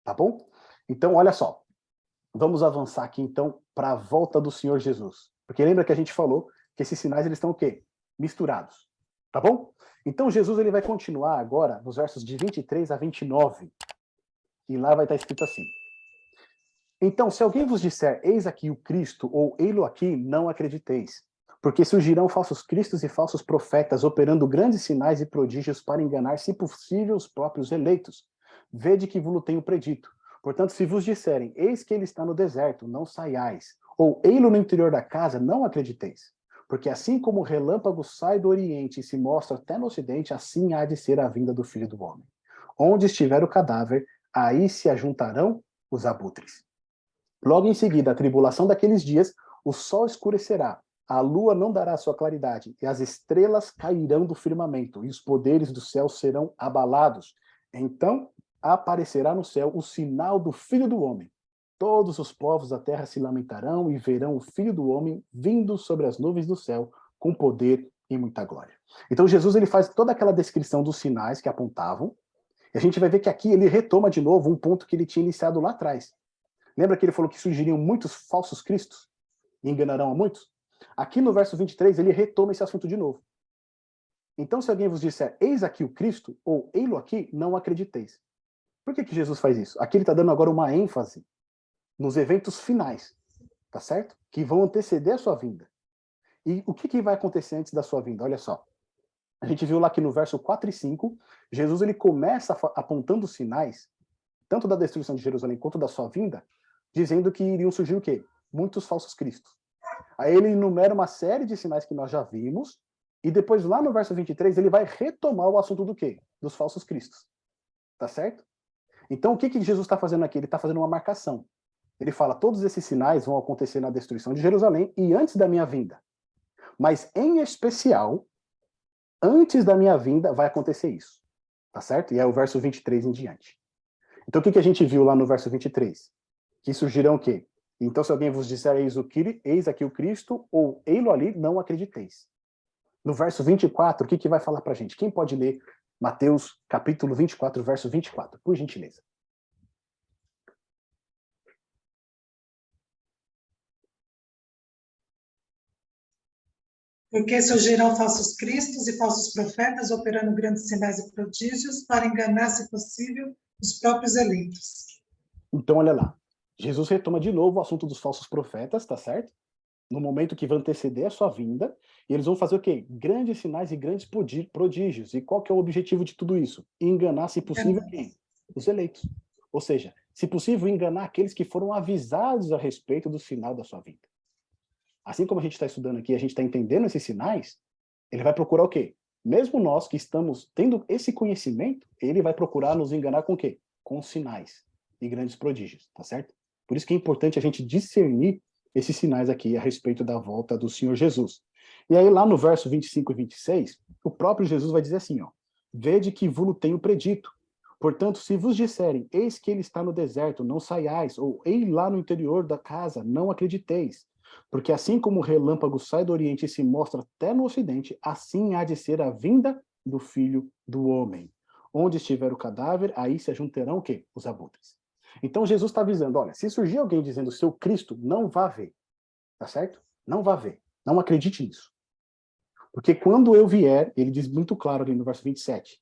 tá bom? Então, olha só, vamos avançar aqui então para a volta do Senhor Jesus. Porque lembra que a gente falou que esses sinais eles estão o quê? Misturados, tá bom? Então Jesus ele vai continuar agora nos versos de 23 a 29, e lá vai estar escrito assim: Então, se alguém vos disser, eis aqui o Cristo, ou ei-lo aqui, não acrediteis. Porque surgirão falsos cristos e falsos profetas, operando grandes sinais e prodígios para enganar, se possível, os próprios eleitos. Vede que vos tenho predito. Portanto, se vos disserem, eis que ele está no deserto, não saiais. Ou ei-lo no interior da casa, não acrediteis. Porque assim como o relâmpago sai do oriente e se mostra até no ocidente, assim há de ser a vinda do Filho do Homem. Onde estiver o cadáver, aí se ajuntarão os abutres. Logo em seguida, a tribulação daqueles dias, o sol escurecerá, a lua não dará sua claridade, e as estrelas cairão do firmamento, e os poderes do céu serão abalados. Então aparecerá no céu o sinal do Filho do Homem. Todos os povos da terra se lamentarão e verão o Filho do Homem vindo sobre as nuvens do céu, com poder e muita glória. Então Jesus ele faz toda aquela descrição dos sinais que apontavam, e a gente vai ver que aqui ele retoma de novo um ponto que ele tinha iniciado lá atrás. Lembra que ele falou que surgiriam muitos falsos cristos e enganarão a muitos? Aqui no verso 23, ele retoma esse assunto de novo. Então, se alguém vos disser, eis aqui o Cristo, ou ei-lo aqui, não acrediteis. Por que Jesus faz isso? Aqui ele está dando agora uma ênfase nos eventos finais, tá certo? Que vão anteceder a sua vinda. E o que vai acontecer antes da sua vinda? Olha só. A gente viu lá que no verso 4 e 5, Jesus ele começa apontando sinais, tanto da destruição de Jerusalém quanto da sua vinda, dizendo que iriam surgir o quê? Muitos falsos cristos. Aí ele enumera uma série de sinais que nós já vimos, e depois lá no verso 23 ele vai retomar o assunto do quê? Dos falsos cristos. Tá certo? Então o que Jesus está fazendo aqui? Ele está fazendo uma marcação. Ele fala, todos esses sinais vão acontecer na destruição de Jerusalém e antes da minha vinda. Mas em especial, antes da minha vinda vai acontecer isso. Tá certo? E é o verso 23 em diante. Então o que a gente viu lá no verso 23? Que surgirão o quê? Então, se alguém vos disser, eis aqui o Cristo, ou ei-lo ali, não acrediteis. No verso 24, o que vai falar pra gente? Quem pode ler Mateus, capítulo 24, verso 24, por gentileza? Porque surgirão falsos cristos e falsos profetas, operando grandes sinais e prodígios, para enganar, se possível, os próprios eleitos. Então, olha lá. Jesus retoma de novo o assunto dos falsos profetas, tá certo? No momento que vai anteceder a sua vinda, e eles vão fazer o quê? Grandes sinais e grandes prodígios. E qual que é o objetivo de tudo isso? Enganar, se possível, quem? Os eleitos. Ou seja, se possível, enganar aqueles que foram avisados a respeito do sinal da sua vinda. Assim como a gente está estudando aqui, a gente está entendendo esses sinais, ele vai procurar o quê? Mesmo nós que estamos tendo esse conhecimento, ele vai procurar nos enganar com o quê? Com sinais e grandes prodígios, tá certo? Por isso que é importante a gente discernir esses sinais aqui a respeito da volta do Senhor Jesus. E aí lá no verso 25 e 26, o próprio Jesus vai dizer assim, ó, vede que vos tenho predito. Portanto, se vos disserem, eis que ele está no deserto, não saiais, ou ei lá no interior da casa, não acrediteis. Porque assim como o relâmpago sai do oriente e se mostra até no ocidente, assim há de ser a vinda do Filho do Homem. Onde estiver o cadáver, aí se ajuntarão o quê? Os abutres. Então Jesus está avisando, olha, se surgir alguém dizendo seu Cristo, não vá ver. Tá certo? Não vá ver. Não acredite nisso. Porque quando eu vier, ele diz muito claro ali no verso 27,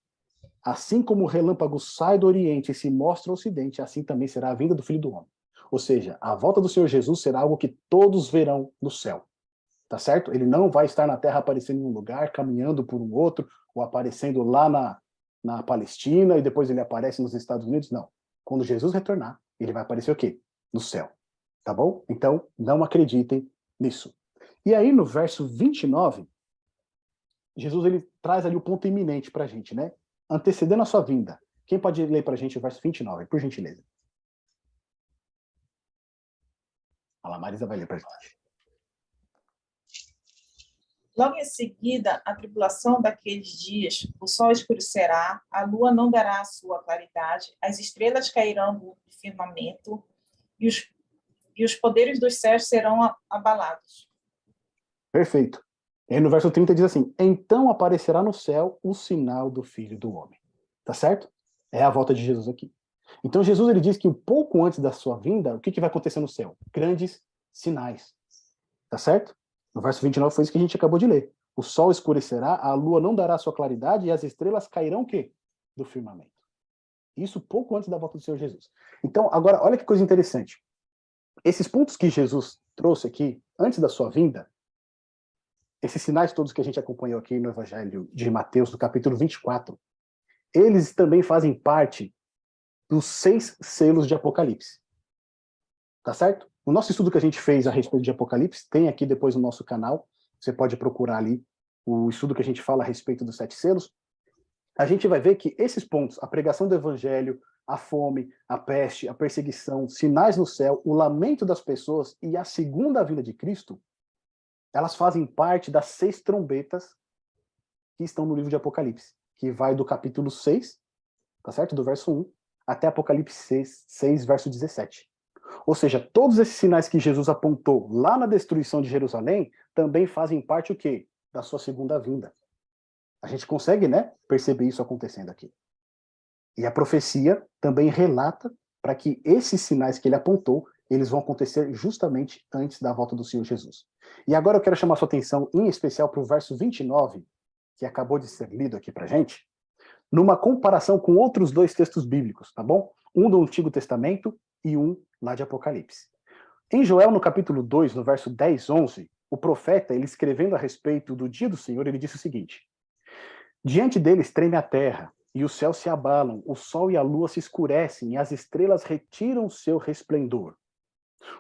assim como o relâmpago sai do oriente e se mostra ao ocidente, assim também será a vinda do Filho do Homem. Ou seja, a volta do Senhor Jesus será algo que todos verão no céu. Tá certo? Ele não vai estar na terra aparecendo em um lugar, caminhando por um outro, ou aparecendo lá na Palestina, e depois ele aparece nos Estados Unidos. Não. Quando Jesus retornar, ele vai aparecer o quê? No céu. Tá bom? Então, não acreditem nisso. E aí, no verso 29, Jesus ele traz ali o ponto iminente para a gente, né? Antecedendo a sua vinda. Quem pode ler para a gente o verso 29, por gentileza? A Marisa vai ler para a gente. Logo em seguida, a tribulação daqueles dias, o sol escurecerá, a lua não dará a sua claridade, as estrelas cairão do firmamento e os poderes dos céus serão abalados. Perfeito. E aí no verso 30 diz assim, então aparecerá no céu o sinal do Filho do Homem. Tá certo? É a volta de Jesus aqui. Então Jesus ele diz que um pouco antes da sua vinda, o que vai acontecer no céu? Grandes sinais. Tá certo? No verso 29 foi isso que a gente acabou de ler. O sol escurecerá, a lua não dará sua claridade e as estrelas cairão o quê? Do firmamento. Isso pouco antes da volta do Senhor Jesus. Então, agora, olha que coisa interessante. Esses pontos que Jesus trouxe aqui, antes da sua vinda, esses sinais todos que a gente acompanhou aqui no Evangelho de Mateus, no capítulo 24, eles também fazem parte dos 6 selos de Apocalipse. Tá certo? O nosso estudo que a gente fez a respeito de Apocalipse tem aqui depois no nosso canal. Você pode procurar ali o estudo que a gente fala a respeito dos 7 selos. A gente vai ver que esses pontos, a pregação do evangelho, a fome, a peste, a perseguição, sinais no céu, o lamento das pessoas e a segunda vinda de Cristo, elas fazem parte das 6 trombetas que estão no livro de Apocalipse, que vai do capítulo 6, tá certo? Do verso 1, até Apocalipse 6 verso 17. Ou seja, todos esses sinais que Jesus apontou lá na destruição de Jerusalém também fazem parte o quê? Da sua segunda vinda. A gente consegue, né, perceber isso acontecendo aqui. E a profecia também relata para que esses sinais que ele apontou, eles vão acontecer justamente antes da volta do Senhor Jesus. E agora eu quero chamar sua atenção em especial para o verso 29, que acabou de ser lido aqui para gente, numa comparação com outros 2 textos bíblicos, tá bom? Um do Antigo Testamento e um lá de Apocalipse. Em Joel, no capítulo 2, no verso 10, 11, o profeta, ele escrevendo a respeito do dia do Senhor, ele disse o seguinte: diante deles treme a terra, e os céus se abalam, o sol e a lua se escurecem, e as estrelas retiram seu resplendor.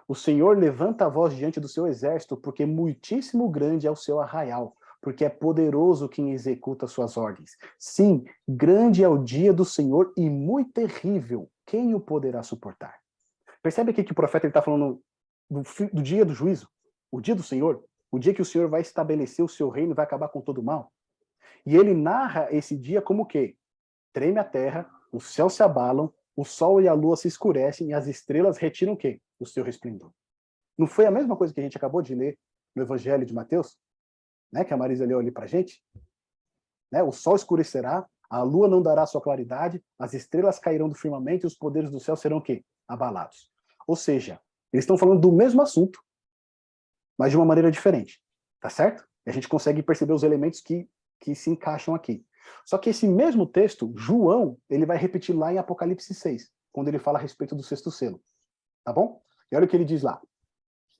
O Senhor levanta a voz diante do seu exército, porque muitíssimo grande é o seu arraial, porque é poderoso quem executa suas ordens. Sim, grande é o dia do Senhor e muito terrível. Quem o poderá suportar? Percebe aqui que o profeta está falando do dia do juízo, o dia do Senhor, o dia que o Senhor vai estabelecer o seu reino e vai acabar com todo o mal. E ele narra esse dia como o quê? Treme a terra, os céus se abalam, o sol e a lua se escurecem e as estrelas retiram o quê? O seu resplendor. Não foi a mesma coisa que a gente acabou de ler no Evangelho de Mateus? Né, que a Marisa leu ali pra gente? Né, o sol escurecerá, a lua não dará sua claridade, as estrelas cairão do firmamento e os poderes do céu serão o quê? Abalados. Ou seja, eles estão falando do mesmo assunto, mas de uma maneira diferente. Tá certo? E a gente consegue perceber os elementos que se encaixam aqui. Só que esse mesmo texto, João, ele vai repetir lá em Apocalipse 6, quando ele fala a respeito do 6º selo. Tá bom? E olha o que ele diz lá.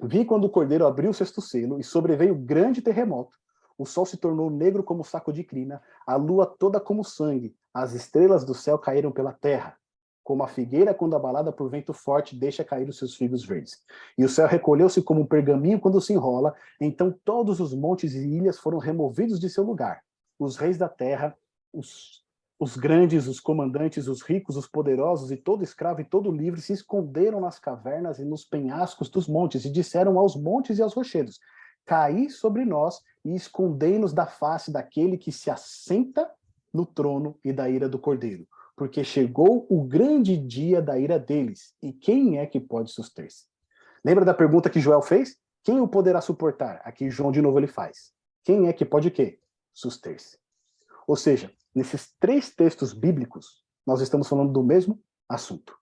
Vi quando o cordeiro abriu o 6º selo e sobreveio grande terremoto. O sol se tornou negro como saco de crina, a lua toda como sangue, as estrelas do céu caíram pela terra, como a figueira quando abalada por vento forte deixa cair os seus figos verdes. E o céu recolheu-se como um pergaminho quando se enrola, então todos os montes e ilhas foram removidos de seu lugar. Os reis da terra, os grandes, os comandantes, os ricos, os poderosos, e todo escravo e todo livre se esconderam nas cavernas e nos penhascos dos montes, e disseram aos montes e aos rochedos: caí sobre nós e escondei-nos da face daquele que se assenta no trono e da ira do Cordeiro, porque chegou o grande dia da ira deles, e quem é que pode suster-se? Lembra da pergunta que Joel fez? Quem o poderá suportar? Aqui João de novo ele faz. Quem é que pode o quê? Suster-se. Ou seja, nesses 3 textos bíblicos, nós estamos falando do mesmo assunto.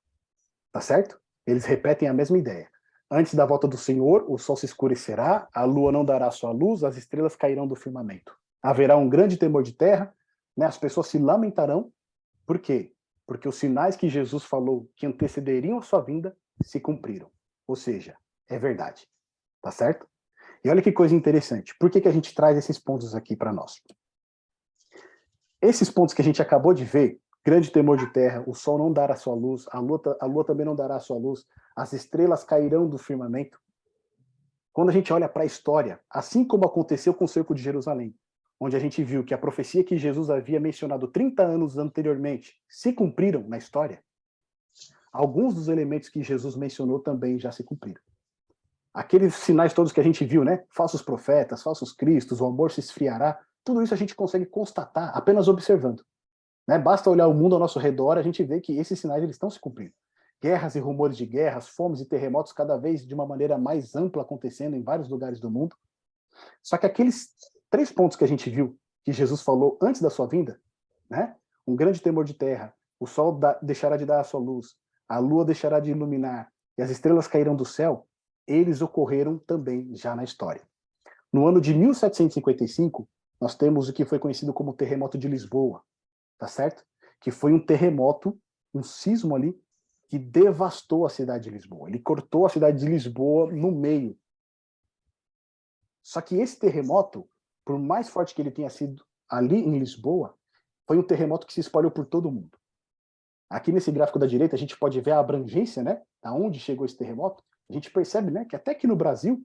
Tá certo? Eles repetem a mesma ideia. Antes da volta do Senhor, o sol se escurecerá, a lua não dará sua luz, as estrelas cairão do firmamento. Haverá um grande temor de terra, né? As pessoas se lamentarão. Por quê? Porque os sinais que Jesus falou que antecederiam a sua vinda se cumpriram. Ou seja, é verdade. Tá certo? E olha que coisa interessante. Por que a gente traz esses pontos aqui para nós? Esses pontos que a gente acabou de ver, grande temor de terra, o sol não dará sua luz, a lua também não dará sua luz, as estrelas cairão do firmamento. Quando a gente olha para a história, assim como aconteceu com o cerco de Jerusalém, onde a gente viu que a profecia que Jesus havia mencionado 30 anos anteriormente se cumpriram na história, alguns dos elementos que Jesus mencionou também já se cumpriram. Aqueles sinais todos que a gente viu, né? Falsos profetas, falsos cristos, o amor se esfriará, tudo isso a gente consegue constatar apenas observando. Né? Basta olhar o mundo ao nosso redor, a gente vê que esses sinais eles estão se cumprindo. Guerras e rumores de guerras, fomes e terremotos cada vez de uma maneira mais ampla acontecendo em vários lugares do mundo. Só que aqueles 3 pontos que a gente viu, que Jesus falou antes da sua vinda, né? Um grande temor de terra, o sol deixará de dar a sua luz, a lua deixará de iluminar e as estrelas cairão do céu, eles ocorreram também já na história. No ano de 1755, nós temos o que foi conhecido como o terremoto de Lisboa, tá certo? Que foi um terremoto, um sismo ali, que devastou a cidade de Lisboa. Ele cortou a cidade de Lisboa no meio. Só que esse terremoto, por mais forte que ele tenha sido ali em Lisboa, foi um terremoto que se espalhou por todo o mundo. Aqui nesse gráfico da direita, a gente pode ver a abrangência, né? Aonde chegou esse terremoto. A gente percebe, né, que até aqui no Brasil,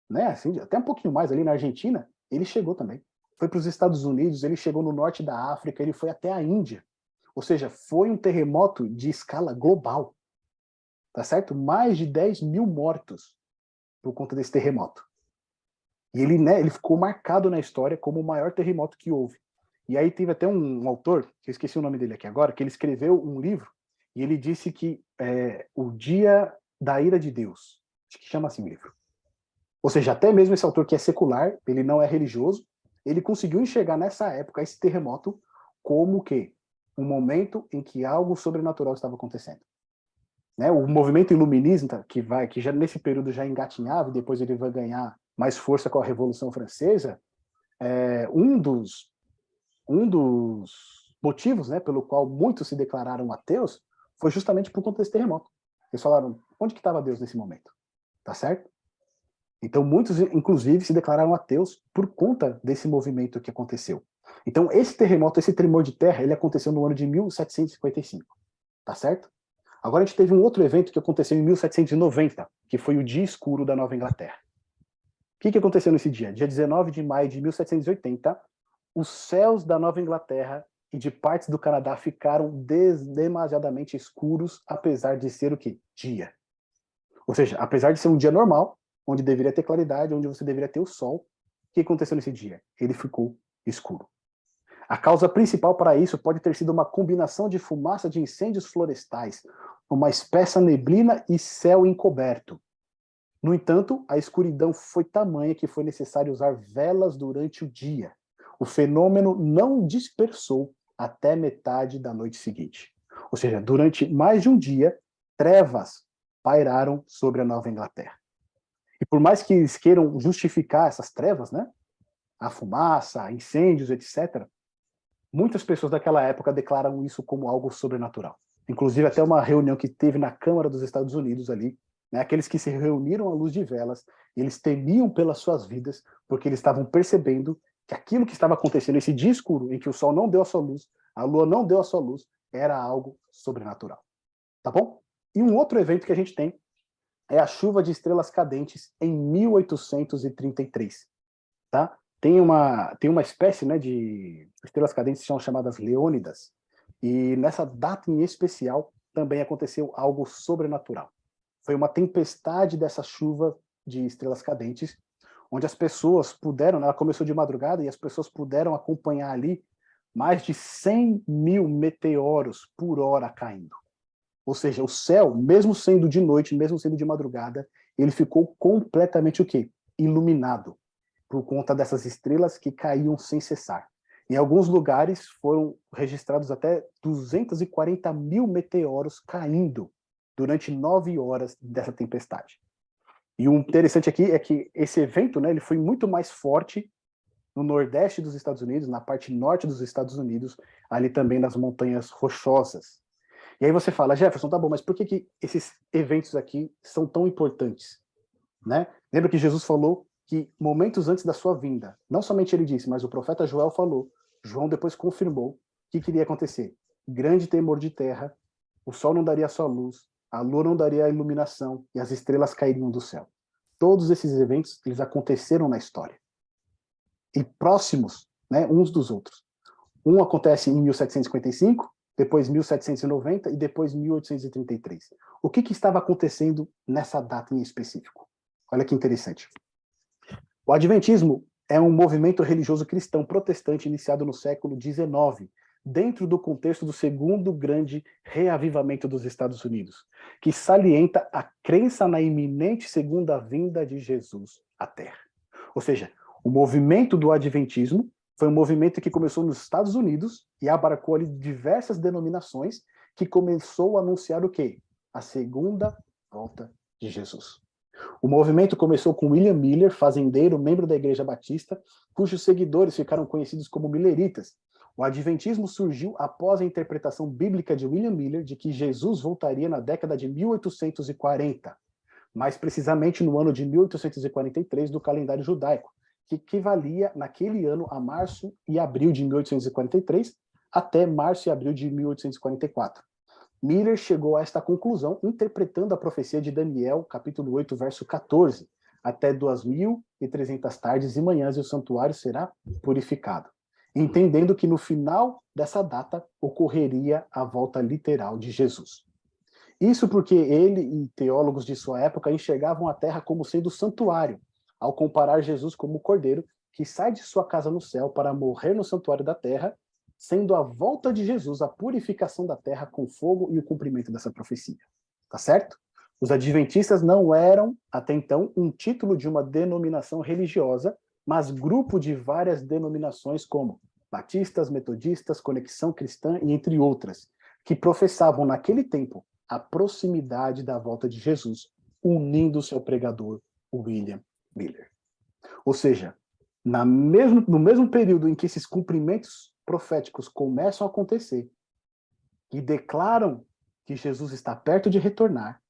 né, assim, até um pouquinho mais ali na Argentina, ele chegou também. Foi para os Estados Unidos, ele chegou no norte da África, ele foi até a Índia. Ou seja, foi um terremoto de escala global. Tá certo? Mais de 10 mil mortos por conta desse terremoto. E ele, né, ele ficou marcado na história como o maior terremoto que houve. E aí teve até um autor, que eu esqueci o nome dele aqui agora, que ele escreveu um livro, e ele disse que o dia da ira de Deus, acho que chama assim o livro. Ou seja, até mesmo esse autor que é secular, ele não é religioso, ele conseguiu enxergar nessa época esse terremoto como o quê? Um momento em que algo sobrenatural estava acontecendo. Né? O movimento iluminista, que já nesse período já engatinhava, e depois ele vai ganhar mais força com a Revolução Francesa, um dos motivos, né, pelo qual muitos se declararam ateus foi justamente por conta desse terremoto. Eles falaram, onde que estava Deus nesse momento? Tá certo? Então, muitos, inclusive, se declararam ateus por conta desse movimento que aconteceu. Então, esse terremoto, esse tremor de terra, ele aconteceu no ano de 1755. Tá certo? Agora a gente teve um outro evento que aconteceu em 1790, que foi o Dia Escuro da Nova Inglaterra. O que aconteceu nesse dia? Dia 19 de maio de 1780, os céus da Nova Inglaterra e de partes do Canadá ficaram demasiadamente escuros, apesar de ser o quê? Dia. Ou seja, apesar de ser um dia normal, onde deveria ter claridade, onde você deveria ter o sol, o que aconteceu nesse dia? Ele ficou escuro. A causa principal para isso pode ter sido uma combinação de fumaça de incêndios florestais, uma espessa neblina e céu encoberto. No entanto, a escuridão foi tamanha que foi necessário usar velas durante o dia. O fenômeno não dispersou até metade da noite seguinte. Ou seja, durante mais de um dia, trevas pairaram sobre a Nova Inglaterra. E por mais que eles queiram justificar essas trevas, né? A fumaça, incêndios, etc., muitas pessoas daquela época declaram isso como algo sobrenatural. Inclusive até uma reunião que teve na Câmara dos Estados Unidos ali, né, aqueles que se reuniram à luz de velas, eles temiam pelas suas vidas, porque eles estavam percebendo que aquilo que estava acontecendo, esse dia escuro, em que o sol não deu a sua luz, a lua não deu a sua luz, era algo sobrenatural. Tá bom? E um outro evento que a gente tem é a chuva de estrelas cadentes em 1833. Tá? Tem uma espécie, né, de estrelas cadentes que são chamadas Leônidas, e nessa data em especial também aconteceu algo sobrenatural. Foi uma tempestade dessa chuva de estrelas cadentes, onde as pessoas puderam, ela começou de madrugada, e as pessoas puderam acompanhar ali mais de 100 mil meteoros por hora caindo. Ou seja, o céu, mesmo sendo de noite, mesmo sendo de madrugada, ele ficou completamente o quê? Iluminado, por conta dessas estrelas que caíam sem cessar. Em alguns lugares foram registrados até 240 mil meteoros caindo durante 9 horas dessa tempestade. E o interessante aqui é que esse evento, né, ele foi muito mais forte no nordeste dos Estados Unidos, na parte norte dos Estados Unidos, ali também nas montanhas rochosas. E aí você fala, Jefferson, tá bom, mas por que esses eventos aqui são tão importantes? Né? Lembra que Jesus falou que momentos antes da sua vinda, não somente ele disse, mas o profeta Joel falou, João depois confirmou que iria acontecer. Grande temor de terra, o sol não daria a sua luz, a lua não daria a iluminação e as estrelas cairiam do céu. Todos esses eventos, eles aconteceram na história. E próximos, né, uns dos outros. Um acontece em 1755, depois 1790 e depois 1833. O que estava acontecendo nessa data em específico? Olha que interessante. O Adventismo é um movimento religioso cristão protestante iniciado no século XIX, dentro do contexto do segundo grande reavivamento dos Estados Unidos, que salienta a crença na iminente segunda vinda de Jesus à Terra. Ou seja, o movimento do Adventismo foi um movimento que começou nos Estados Unidos e abarcou ali diversas denominações que começou a anunciar o quê? A segunda volta de Jesus. O movimento começou com William Miller, fazendeiro, membro da Igreja Batista, cujos seguidores ficaram conhecidos como milleritas. O adventismo surgiu após a interpretação bíblica de William Miller de que Jesus voltaria na década de 1840, mais precisamente no ano de 1843 do calendário judaico, que equivalia naquele ano a março e abril de 1843 até março e abril de 1844. Miller chegou a esta conclusão interpretando a profecia de Daniel, capítulo 8, verso 14, até 2.300 tardes e manhãs e o santuário será purificado, entendendo que no final dessa data ocorreria a volta literal de Jesus. Isso porque ele e teólogos de sua época enxergavam a terra como sendo santuário, ao comparar Jesus como o cordeiro que sai de sua casa no céu para morrer no santuário da terra, sendo a volta de Jesus a purificação da terra com fogo e o cumprimento dessa profecia. Tá certo? Os adventistas não eram, até então, um título de uma denominação religiosa, mas grupo de várias denominações como batistas, metodistas, Conexão Cristã e entre outras, que professavam naquele tempo a proximidade da volta de Jesus, unindo-se ao pregador William Miller. Ou seja, no mesmo período em que esses cumprimentos proféticos começam a acontecer e declaram que Jesus está perto de retornar,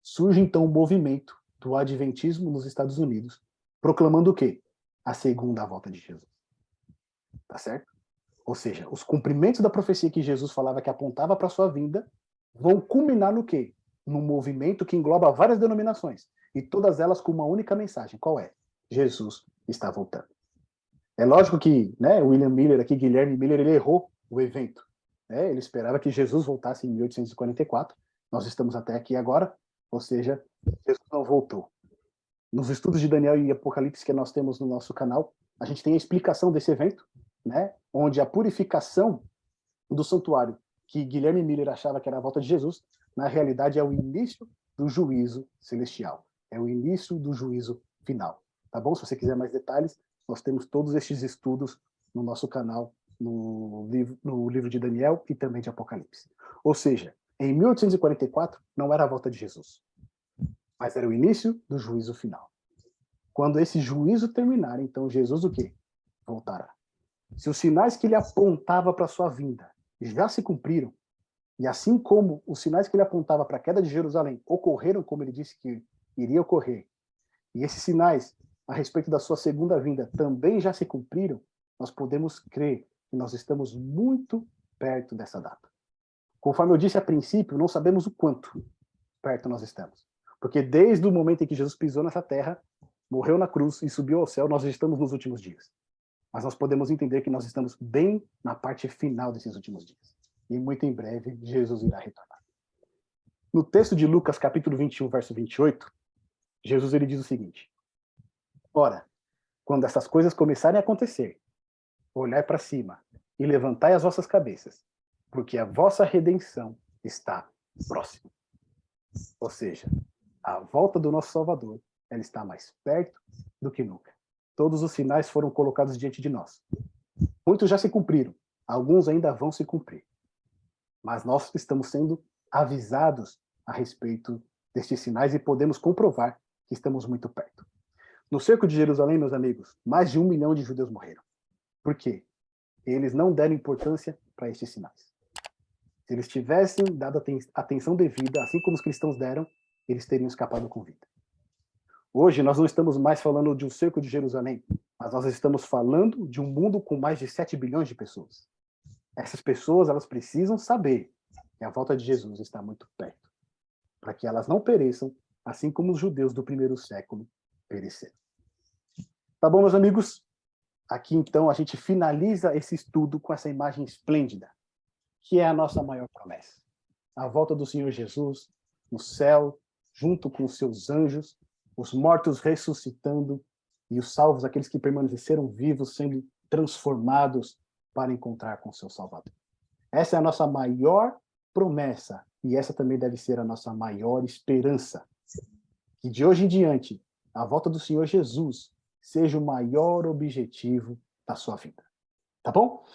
surge então o movimento do adventismo nos Estados Unidos, proclamando o quê? A segunda volta de Jesus. Tá certo? Ou seja, os cumprimentos da profecia que Jesus falava que apontava para a sua vinda vão culminar no quê? Num movimento que engloba várias denominações, e todas elas com uma única mensagem. Qual é? Jesus está voltando. É lógico que, né, William Miller aqui, Guilherme Miller, ele errou o evento. Né? Ele esperava que Jesus voltasse em 1844. Nós estamos até aqui agora, ou seja, Jesus não voltou. Nos estudos de Daniel e Apocalipse que nós temos no nosso canal, a gente tem a explicação desse evento, né, onde a purificação do santuário, que Guilherme Miller achava que era a volta de Jesus, na realidade é o início do juízo celestial. É o início do juízo final. Tá bom? Se você quiser mais detalhes, nós temos todos estes estudos no nosso canal, no livro de Daniel e também de Apocalipse. Ou seja, em 1844 não era a volta de Jesus, mas era o início do juízo final. Quando esse juízo terminar, então Jesus o quê? Voltará. Se os sinais que ele apontava para a sua vinda já se cumpriram, e assim como os sinais que ele apontava para a queda de Jerusalém ocorreram como ele disse que iria ocorrer, e esses sinais a respeito da sua segunda vinda também já se cumpriram, nós podemos crer que nós estamos muito perto dessa data. Conforme eu disse a princípio, não sabemos o quanto perto nós estamos. Porque desde o momento em que Jesus pisou nessa terra, morreu na cruz e subiu ao céu, nós estamos nos últimos dias. Mas nós podemos entender que nós estamos bem na parte final desses últimos dias. E muito em breve, Jesus irá retornar. No texto de Lucas, capítulo 21, verso 28, Jesus ele diz o seguinte: ora, quando essas coisas começarem a acontecer, olhai para cima e levantai as vossas cabeças, porque a vossa redenção está próxima. Ou seja, a volta do nosso Salvador, ela está mais perto do que nunca. Todos os sinais foram colocados diante de nós. Muitos já se cumpriram, alguns ainda vão se cumprir. Mas nós estamos sendo avisados a respeito destes sinais e podemos comprovar que estamos muito perto. No cerco de Jerusalém, meus amigos, mais de 1 milhão de judeus morreram. Por quê? Eles não deram importância para estes sinais. Se eles tivessem dado atenção devida, assim como os cristãos deram, eles teriam escapado com vida. Hoje nós não estamos mais falando de um cerco de Jerusalém, mas nós estamos falando de um mundo com mais de 7 bilhões de pessoas. Essas pessoas, elas precisam saber que a volta de Jesus está muito perto, para que elas não pereçam, assim como os judeus do primeiro século pereceram. Tá bom, meus amigos? Aqui, então, a gente finaliza esse estudo com essa imagem esplêndida, que é a nossa maior promessa. A volta do Senhor Jesus no céu, junto com os seus anjos, os mortos ressuscitando e os salvos, aqueles que permaneceram vivos, sendo transformados para encontrar com o seu Salvador. Essa é a nossa maior promessa e essa também deve ser a nossa maior esperança. Que de hoje em diante, a volta do Senhor Jesus seja o maior objetivo da sua vida. Tá bom?